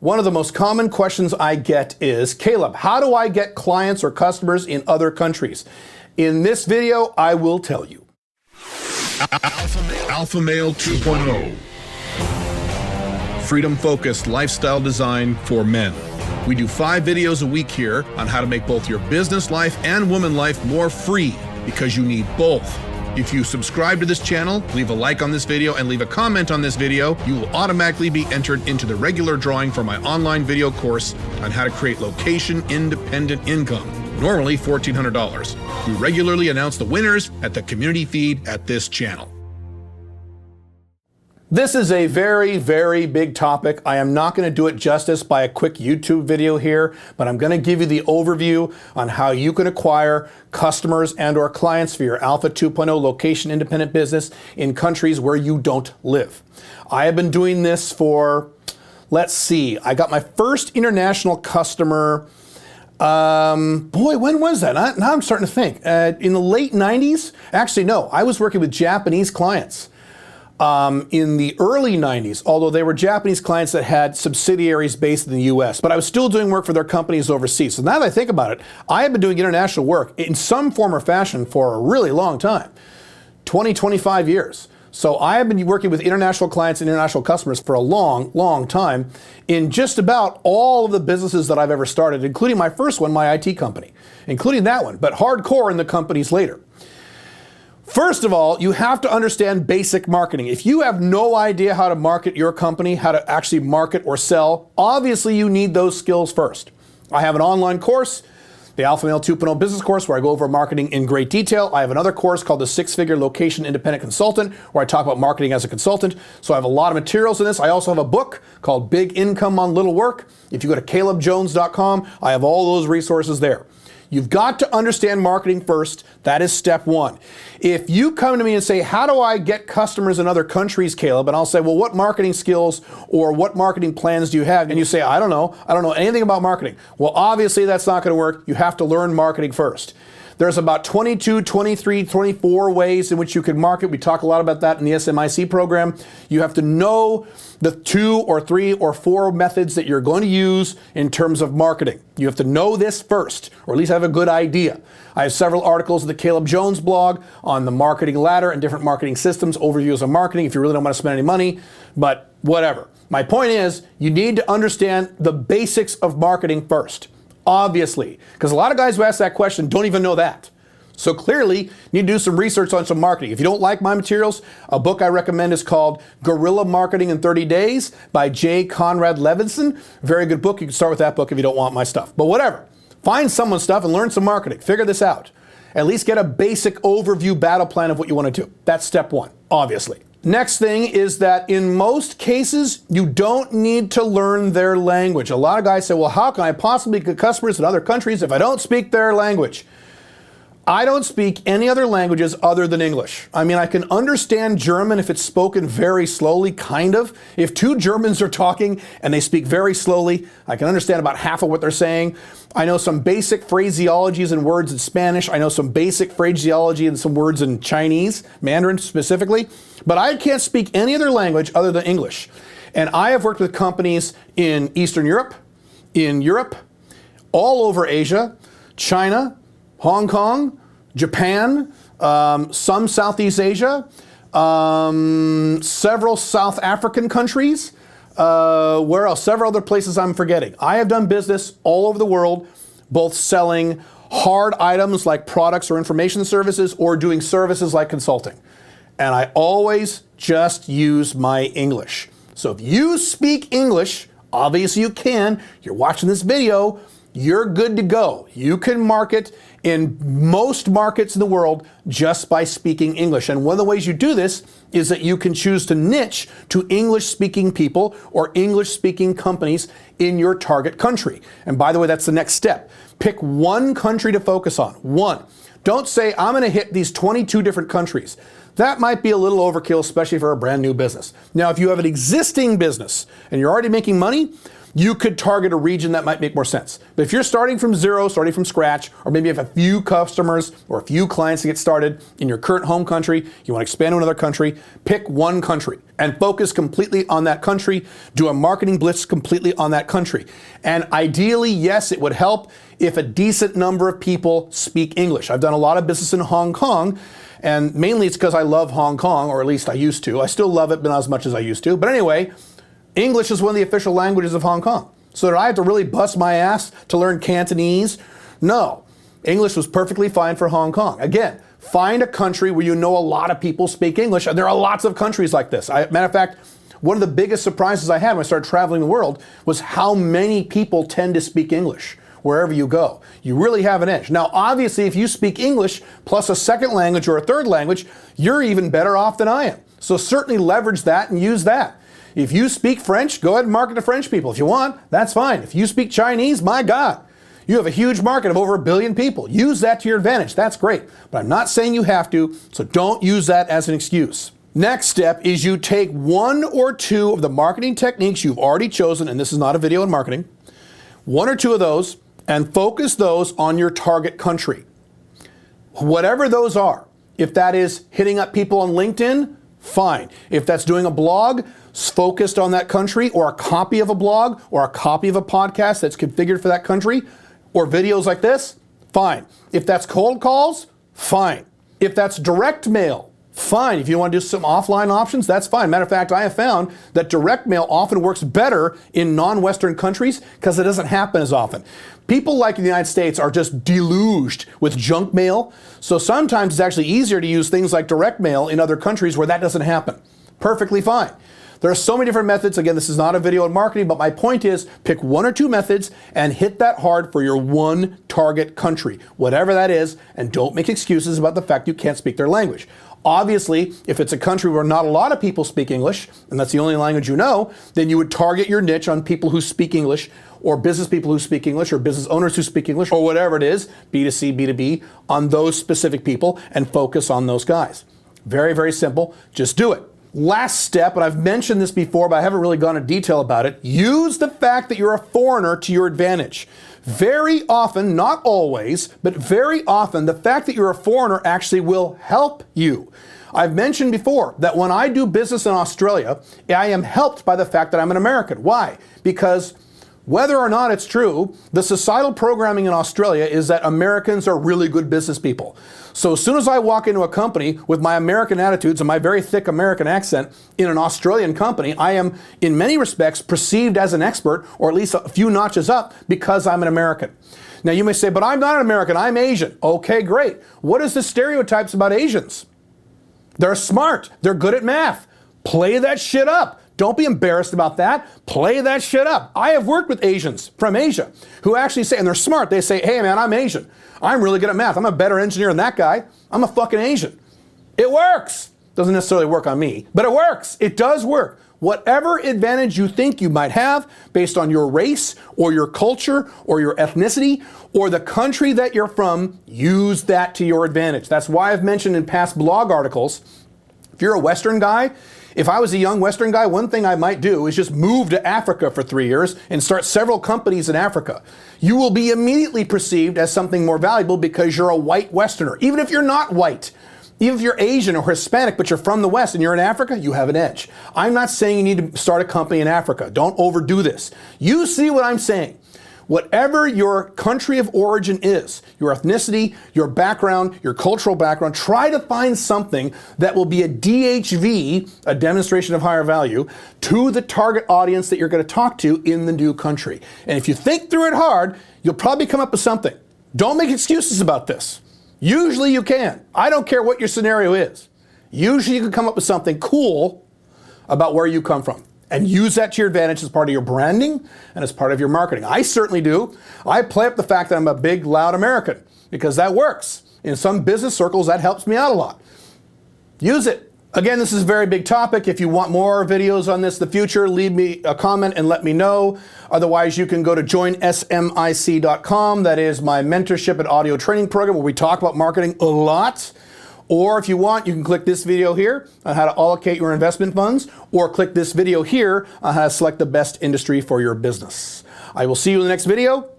One of the most common questions I get is, Caleb, how do I get clients or customers in other countries? In this video, I will tell you. Alpha Male 2.0. Freedom-focused lifestyle design for men. We do 5 videos a week here on how to make both your business life and woman life more free, because you need both. If you subscribe to this channel, leave a like on this video, and leave a comment on this video, you will automatically be entered into the regular drawing for my online video course on how to create location-independent income, normally $1,400. We regularly announce the winners at the community feed at this channel. This is a very, very big topic. I am not going to do it justice by a quick YouTube video here, but I'm going to give you the overview on how you can acquire customers and or clients for your Alpha 2.0 location independent business in countries where you don't live. I have been doing this for, let's see, I got my first international customer, boy, when was that? Now I'm starting to think. In the late 90s? Actually, no, I was working with Japanese clients. In the early 90s, although they were Japanese clients that had subsidiaries based in the US, but I was still doing work for their companies overseas. So now that I think about it, I have been doing international work in some form or fashion for a really long time, 20, 25 years. So I have been working with international clients and international customers for a long, long time in just about all of the businesses that I've ever started, including my first one, my IT company, including that one, but hardcore in the companies later. First of all, you have to understand basic marketing. If you have no idea how to market your company, how to actually market or sell, obviously you need those skills first. I have an online course, the Alpha Male 2.0 business course, where I go over marketing in great detail. I have another course called the 6-Figure Location Independent Consultant, where I talk about marketing as a consultant. So I have a lot of materials in this. I also have a book called Big Income on Little Work. If you go to calebjones.com, I have all those resources there. You've got to understand marketing first. That is step one. If you come to me and say, how do I get customers in other countries, Caleb? And I'll say, well, what marketing skills or what marketing plans do you have? And you say, I don't know anything about marketing. Well, obviously that's not going to work. You have to learn marketing first. There's about 22, 23, 24 ways in which you can market. We talk a lot about that in the SMIC program. You have to know the 2 or 3 or 4 methods that you're going to use in terms of marketing. You have to know this first, or at least have a good idea. I have several articles in the Caleb Jones blog on the marketing ladder and different marketing systems, overviews of marketing if you really don't want to spend any money, but whatever. My point is, you need to understand the basics of marketing first. Obviously, because a lot of guys who ask that question don't even know that. So clearly, you need to do some research on some marketing. If you don't like my materials, a book I recommend is called Guerrilla Marketing in 30 Days by J. Conrad Levinson. Very good book. You can start with that book if you don't want my stuff. But whatever. Find someone's stuff and learn some marketing. Figure this out. At least get a basic overview battle plan of what you want to do. That's step one, obviously. Next thing is that in most cases, you don't need to learn their language. A lot of guys say, well, how can I possibly get customers in other countries if I don't speak their language? I don't speak any other languages other than English. I mean, I can understand German if it's spoken very slowly, kind of. If 2 Germans are talking and they speak very slowly, I can understand about half of what they're saying. I know some basic phraseologies and words in Spanish. I know some basic phraseology and some words in Chinese, Mandarin specifically. But I can't speak any other language other than English. And I have worked with companies in Eastern Europe, in Europe, all over Asia, China, Hong Kong, Japan, some Southeast Asia, several South African countries, where else? Several other places I'm forgetting. I have done business all over the world, both selling hard items like products or information services or doing services like consulting. And I always just use my English. So if you speak English, obviously you can, you're watching this video, you're good to go. You can market in most markets in the world just by speaking English. And one of the ways you do this is that you can choose to niche to English-speaking people or English-speaking companies in your target country. And by the way, that's the next step. Pick one country to focus on. One. Don't say, I'm going to hit these 22 different countries. That might be a little overkill, especially for a brand new business. Now, if you have an existing business and you're already making money, you could target a region that might make more sense. But if you're starting from zero, starting from scratch, or maybe you have a few customers or a few clients to get started in your current home country, you want to expand to another country, pick one country and focus completely on that country. Do a marketing blitz completely on that country. And ideally, yes, it would help if a decent number of people speak English. I've done a lot of business in Hong Kong, and mainly it's because I love Hong Kong, or at least I used to. I still love it, but not as much as I used to. But anyway, English is one of the official languages of Hong Kong. So did I have to really bust my ass to learn Cantonese? No. English was perfectly fine for Hong Kong. Again, find a country where you know a lot of people speak English, and there are lots of countries like this. Matter of fact, one of the biggest surprises I had when I started traveling the world was how many people tend to speak English wherever you go. You really have an edge. Now, obviously, if you speak English plus a second language or a third language, you're even better off than I am. So certainly leverage that and use that. If you speak French, go ahead and market to French people. If you want, that's fine. If you speak Chinese, my God, you have a huge market of over 1 billion people. Use that to your advantage. That's great. But I'm not saying you have to, so don't use that as an excuse. Next step is you take one or two of the marketing techniques you've already chosen, and this is not a video on marketing, one or two of those, and focus those on your target country. Whatever those are, if that is hitting up people on LinkedIn, fine. If that's doing a blog, focused on that country, or a copy of a blog, or a copy of a podcast that's configured for that country, or videos like this, fine. If that's cold calls, fine. If that's direct mail, fine. If you want to do some offline options, that's fine. Matter of fact, I have found that direct mail often works better in non-Western countries because it doesn't happen as often. People like in the United States are just deluged with junk mail, so sometimes it's actually easier to use things like direct mail in other countries where that doesn't happen. Perfectly fine. There are so many different methods. Again, this is not a video on marketing, but my point is pick one or two methods and hit that hard for your one target country, whatever that is, and don't make excuses about the fact you can't speak their language. Obviously, if it's a country where not a lot of people speak English, and that's the only language you know, then you would target your niche on people who speak English, or business people who speak English, or business owners who speak English, or whatever it is, B2C, B2B, on those specific people, and focus on those guys. Very, very simple. Just do it. Last step, and I've mentioned this before, but I haven't really gone into detail about it, use the fact that you're a foreigner to your advantage. Very often, not always, but very often, the fact that you're a foreigner actually will help you. I've mentioned before that when I do business in Australia, I am helped by the fact that I'm an American. Why? Because whether or not it's true, the societal programming in Australia is that Americans are really good business people. So as soon as I walk into a company with my American attitudes and my very thick American accent in an Australian company, I am in many respects perceived as an expert, or at least a few notches up, because I'm an American. Now you may say, but I'm not an American, I'm Asian. Okay, great. What is the stereotypes about Asians? They're smart, they're good at math. Play that shit up. Don't be embarrassed about that. Play that shit up. I have worked with Asians from Asia who actually say, and they're smart, they say, hey man, I'm Asian. I'm really good at math. I'm a better engineer than that guy. I'm a fucking Asian. It works. Doesn't necessarily work on me, but it works. It does work. Whatever advantage you think you might have based on your race or your culture or your ethnicity or the country that you're from, use that to your advantage. That's why I've mentioned in past blog articles, if you're a Western guy, if I was a young Western guy, one thing I might do is just move to Africa for 3 years and start several companies in Africa. You will be immediately perceived as something more valuable because you're a white Westerner. Even if you're not white, even if you're Asian or Hispanic, but you're from the West and you're in Africa, you have an edge. I'm not saying you need to start a company in Africa. Don't overdo this. You see what I'm saying. Whatever your country of origin is, your ethnicity, your background, your cultural background, try to find something that will be a DHV, a demonstration of higher value, to the target audience that you're going to talk to in the new country. And if you think through it hard, you'll probably come up with something. Don't make excuses about this. Usually you can. I don't care what your scenario is. Usually you can come up with something cool about where you come from. And use that to your advantage as part of your branding and as part of your marketing. I certainly do. I play up the fact that I'm a big, loud American because that works. In some business circles, that helps me out a lot. Use it. Again, this is a very big topic. If you want more videos on this in the future, leave me a comment and let me know. Otherwise, you can go to joinsmic.com. That is my mentorship and audio training program where we talk about marketing a lot. Or if you want, you can click this video here on how to allocate your investment funds, or click this video here on how to select the best industry for your business. I will see you in the next video.